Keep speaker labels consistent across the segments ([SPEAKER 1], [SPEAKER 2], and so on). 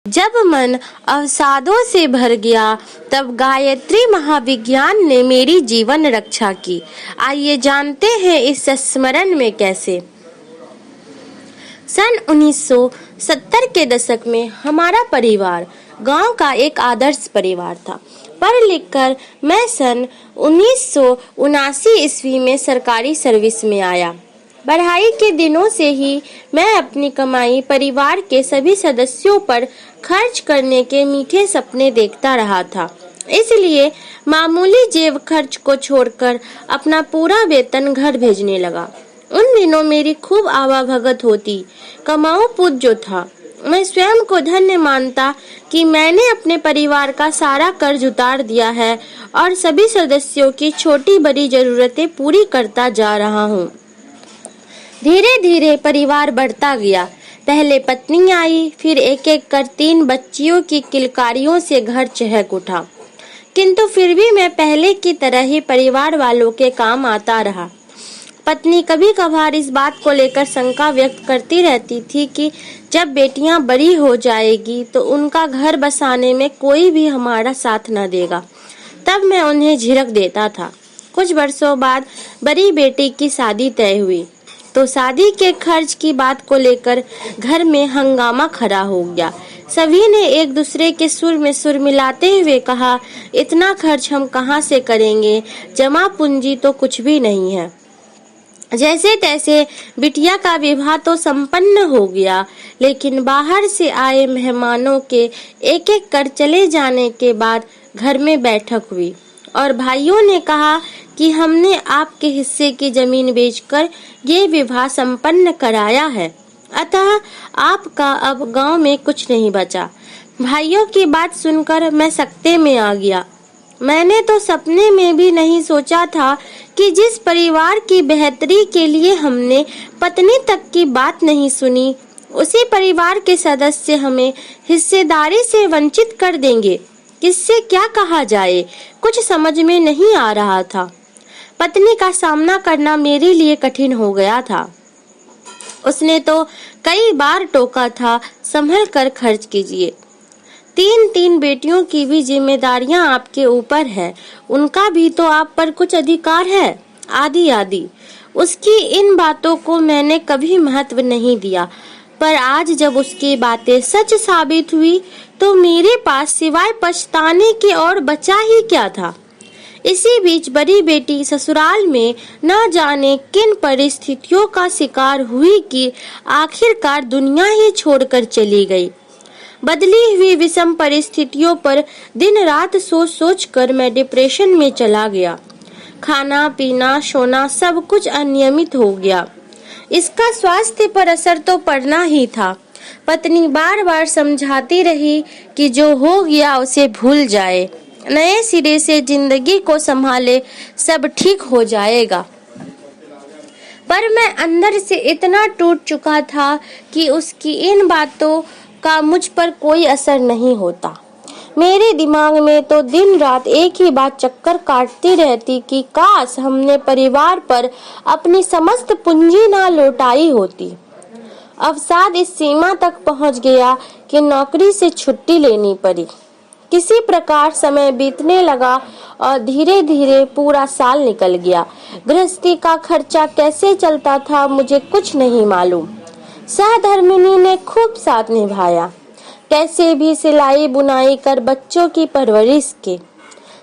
[SPEAKER 1] जब मन अवसादों से भर गया तब गायत्री महाविज्ञान ने मेरी जीवन रक्षा की। आइए जानते हैं इस स्मरण में कैसे। सन 1970 के दशक में हमारा परिवार गांव का एक आदर्श परिवार था। पढ़ लिख कर मैं सन 1979 ईस्वी में सरकारी सर्विस में आया। पढ़ाई के दिनों से ही मैं अपनी कमाई परिवार के सभी सदस्यों पर खर्च करने के मीठे सपने देखता रहा था। इसलिए मामूली जेब खर्च को छोड़कर अपना पूरा वेतन घर भेजने लगा। उन दिनों मेरी खूब आवाभगत होती। कमाऊ पूत जो था, मैं स्वयं को धन्य मानता कि मैंने अपने परिवार का सारा कर्ज उतार दिया है और सभी सदस्यों की छोटी बड़ी जरूरतें पूरी करता जा रहा हूँ। धीरे धीरे परिवार बढ़ता गया। पहले पत्नी आई, फिर एक एक कर 3 बच्चियों की किलकारियों से घर चहक उठा। किंतु फिर भी मैं पहले की तरह ही परिवार वालों के काम आता रहा। पत्नी कभी कभार इस बात को लेकर शंका व्यक्त करती रहती थी कि जब बेटियां बड़ी हो जाएगी तो उनका घर बसाने में कोई भी हमारा साथ न देगा। तब मैं उन्हें झिड़क देता था। कुछ वर्षों बाद बड़ी बेटी की शादी तय हुई तो शादी के खर्च की बात को लेकर घर में हंगामा खड़ा हो गया। सभी ने एक दूसरे के सुर में सुर मिलाते हुए कहा, इतना खर्च हम कहां से करेंगे, जमा पूंजी तो कुछ भी नहीं है। जैसे तैसे बिटिया का विवाह तो संपन्न हो गया, लेकिन बाहर से आए मेहमानों के एक एक कर चले जाने के बाद घर में बैठक हुई और भाइयों ने कहा कि हमने आपके हिस्से की जमीन बेचकर ये विवाह संपन्न कराया है, अतः आपका अब गांव में कुछ नहीं बचा। भाइयों की बात सुनकर मैं सकते में आ गया। मैंने तो सपने में भी नहीं सोचा था कि जिस परिवार की बेहतरी के लिए हमने पत्नी तक की बात नहीं सुनी, उसी परिवार के सदस्य हमें हिस्सेदारी से वंचित कर देंगे। किससे क्या कहा जाए, कुछ समझ में नहीं आ रहा था। पत्नी का सामना करना मेरे लिए कठिन हो गया था। उसने तो कई बार टोका था, संभल कर खर्च कीजिए। 3 बेटियों की भी जिम्मेदारियां आपके ऊपर है, उनका भी तो आप पर कुछ अधिकार है, आदि आदि। उसकी इन बातों को मैंने कभी महत्व नहीं दिया, पर आज जब उसकी बातें सच साबित हुई तो मेरे पास सिवाय पछताने के और बचा ही क्या था। इसी बीच बड़ी बेटी ससुराल में न जाने किन परिस्थितियों का शिकार हुई कि आखिरकार दुनिया ही छोड़कर चली गई। बदली हुई विषम परिस्थितियों पर दिन रात सोच कर मैं डिप्रेशन में चला गया। खाना पीना सोना सब कुछ अनियमित हो गया। इसका स्वास्थ्य पर असर तो पड़ना ही था। पत्नी बार बार समझाती रही कि जो हो गया उसे भूल जाए, नए सिरे से जिंदगी को संभाले, सब ठीक हो जाएगा। पर मैं अंदर से इतना टूट चुका था कि उसकी इन बातों का मुझ पर कोई असर नहीं होता। मेरे दिमाग में तो दिन रात एक ही बात चक्कर काटती रहती कि काश हमने परिवार पर अपनी समस्त पूंजी ना लौटाई होती। अवसाद इस सीमा तक पहुंच गया कि नौकरी से छुट्टी लेनी पड़ी। किसी प्रकार समय बीतने लगा और धीरे धीरे पूरा साल निकल गया। गृहस्थी का खर्चा कैसे चलता था मुझे कुछ नहीं मालूम। सहधर्मिणी ने खूब साथ निभाया, कैसे भी सिलाई बुनाई कर बच्चों की परवरिश के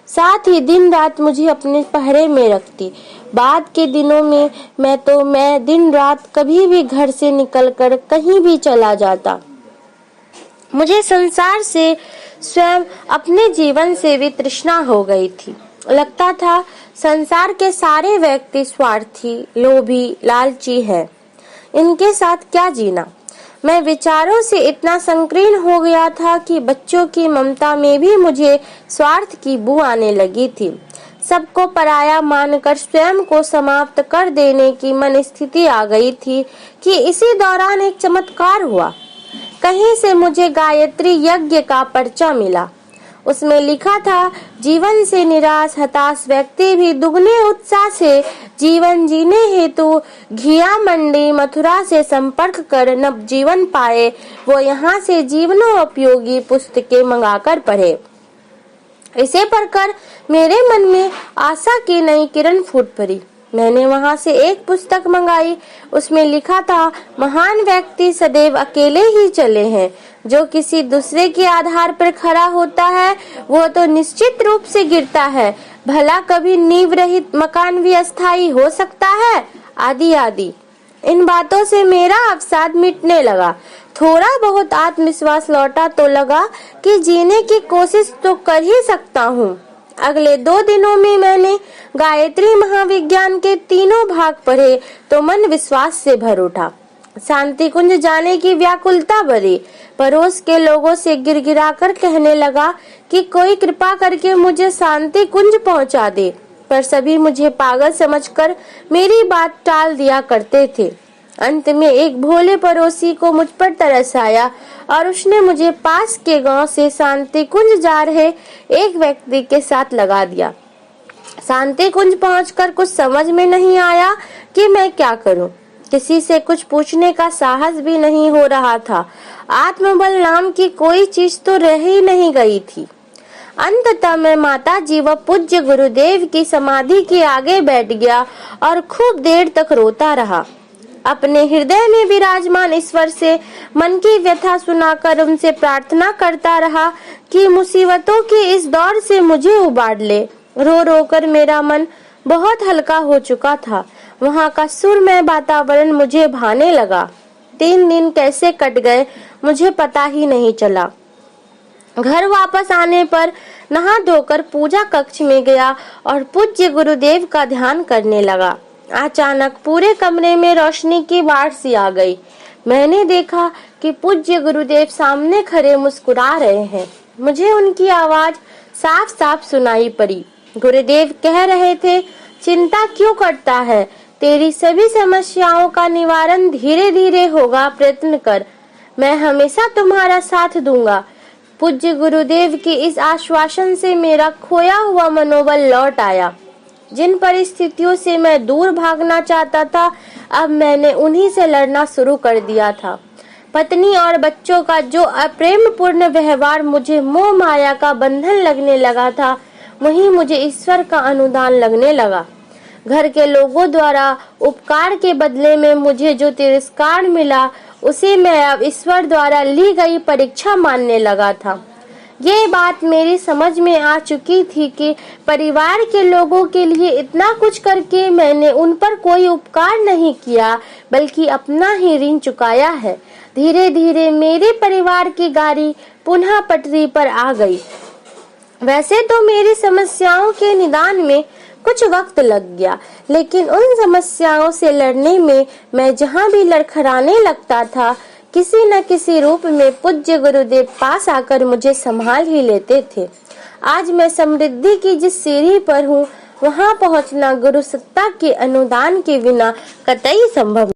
[SPEAKER 1] साथ ही दिन रात मुझे अपने पहरे में रखती। बाद के दिनों में मैं दिन रात कभी भी घर से निकलकर कहीं भी चला जाता। मुझे संसार से स्वयं अपने जीवन से भी तृष्णा हो गई थी। लगता था संसार के सारे व्यक्ति स्वार्थी, लोभी, लालची हैं। इनके साथ क्या जीना। मैं विचारों से इतना संकीर्ण हो गया था कि बच्चों की ममता में भी मुझे स्वार्थ की बू आने लगी थी। सबको पराया मानकर स्वयं को समाप्त कर देने की मन स्थिति आ गई थी कि इसी दौरान एक चमत्कार हुआ। कहीं से मुझे गायत्री यज्ञ का पर्चा मिला। उसमें लिखा था, जीवन से निराश हताश व्यक्ति भी दुगने उत्साह से जीवन जीने हेतु घिया मंडी मथुरा से संपर्क कर नव जीवन पाए, वो यहाँ से जीवनोपयोगी पुस्तकें मंगाकर पढ़े। इसे पढ़कर मेरे मन में आशा की नई किरण फूट पड़ी। मैंने वहां से एक पुस्तक मंगाई। उसमें लिखा था, महान व्यक्ति सदैव अकेले ही चले हैं। जो किसी दूसरे के आधार पर खड़ा होता है वो तो निश्चित रूप से गिरता है। भला कभी नींव रहित मकान भी अस्थायी हो सकता है, आदि आदि। इन बातों से मेरा अवसाद मिटने लगा। थोड़ा बहुत आत्मविश्वास लौटा तो लगा कि जीने की कोशिश तो कर ही सकता हूँ। अगले 2 दिनों में मैंने गायत्री महाविज्ञान के 3 भाग पढ़े तो मन विश्वास से भर उठा। शांति कुंज जाने की व्याकुलता बढ़ी। पड़ोस के लोगों से गिड़गिड़ाकर कहने लगा कि कोई कृपा करके मुझे शांति कुंज पहुंचा दे, पर सभी मुझे पागल समझकर मेरी बात टाल दिया करते थे। अंत में एक भोले पड़ोसी को मुझ पर तरस आया और उसने मुझे पास के गांव से शांति कुंज जा रहे एक व्यक्ति के साथ लगा दिया। शांति कुंज पहुंचकर कुछ समझ में नहीं आया कि मैं क्या करूं। किसी से कुछ पूछने का साहस भी नहीं हो रहा था। आत्मबल नाम की कोई चीज तो रह ही नहीं गई थी। अंततः मैं माता जी व पूज्य गुरुदेव की समाधि के आगे बैठ गया और खूब देर तक रोता रहा। अपने हृदय में विराजमान ईश्वर से मन की व्यथा सुनाकर उनसे प्रार्थना करता रहा कि मुसीबतों के इस दौर से मुझे उबार ले। रो रो कर मेरा मन बहुत हल्का हो चुका था। वहाँ का सुरमय वातावरण मुझे भाने लगा। 3 दिन कैसे कट गए मुझे पता ही नहीं चला। घर वापस आने पर नहा धोकर पूजा कक्ष में गया और पूज्य गुरुदेव का ध्यान करने लगा। अचानक पूरे कमरे में रोशनी की बाढ़ सी आ गई। मैंने देखा कि पूज्य गुरुदेव सामने खड़े मुस्कुरा रहे हैं। मुझे उनकी आवाज साफ साफ सुनाई पड़ी। गुरुदेव कह रहे थे, चिंता क्यों करता है, तेरी सभी समस्याओं का निवारण धीरे धीरे होगा, प्रयत्न कर, मैं हमेशा तुम्हारा साथ दूंगा। पूज्य गुरुदेव के इस आश्वासन से मेरा खोया हुआ मनोबल लौट आया। जिन परिस्थितियों से मैं दूर भागना चाहता था, अब मैंने उन्हीं से लड़ना शुरू कर दिया था। पत्नी और बच्चों का जो अप्रेम पूर्ण व्यवहार मुझे मोह माया का बंधन लगने लगा था, वहीं मुझे ईश्वर का अनुदान लगने लगा। घर के लोगों द्वारा उपकार के बदले में मुझे जो तिरस्कार मिला, उसे मैं अब ईश्वर द्वारा ली गई परीक्षा मानने लगा था। ये बात मेरी समझ में आ चुकी थी कि परिवार के लोगों के लिए इतना कुछ करके मैंने उन पर कोई उपकार नहीं किया, बल्कि अपना ही ऋण चुकाया है। धीरे धीरे मेरे परिवार की गाड़ी पुनः पटरी पर आ गई। वैसे तो मेरी समस्याओं के निदान में कुछ वक्त लग गया, लेकिन उन समस्याओं से लड़ने में मैं जहाँ भी लड़खड़ाने लगता था, किसी न किसी रूप में पूज्य गुरुदेव पास आकर मुझे संभाल ही लेते थे। आज मैं समृद्धि की जिस सीढ़ी पर हूँ, वहाँ पहुँचना गुरु सत्ता के अनुदान के बिना कतई संभव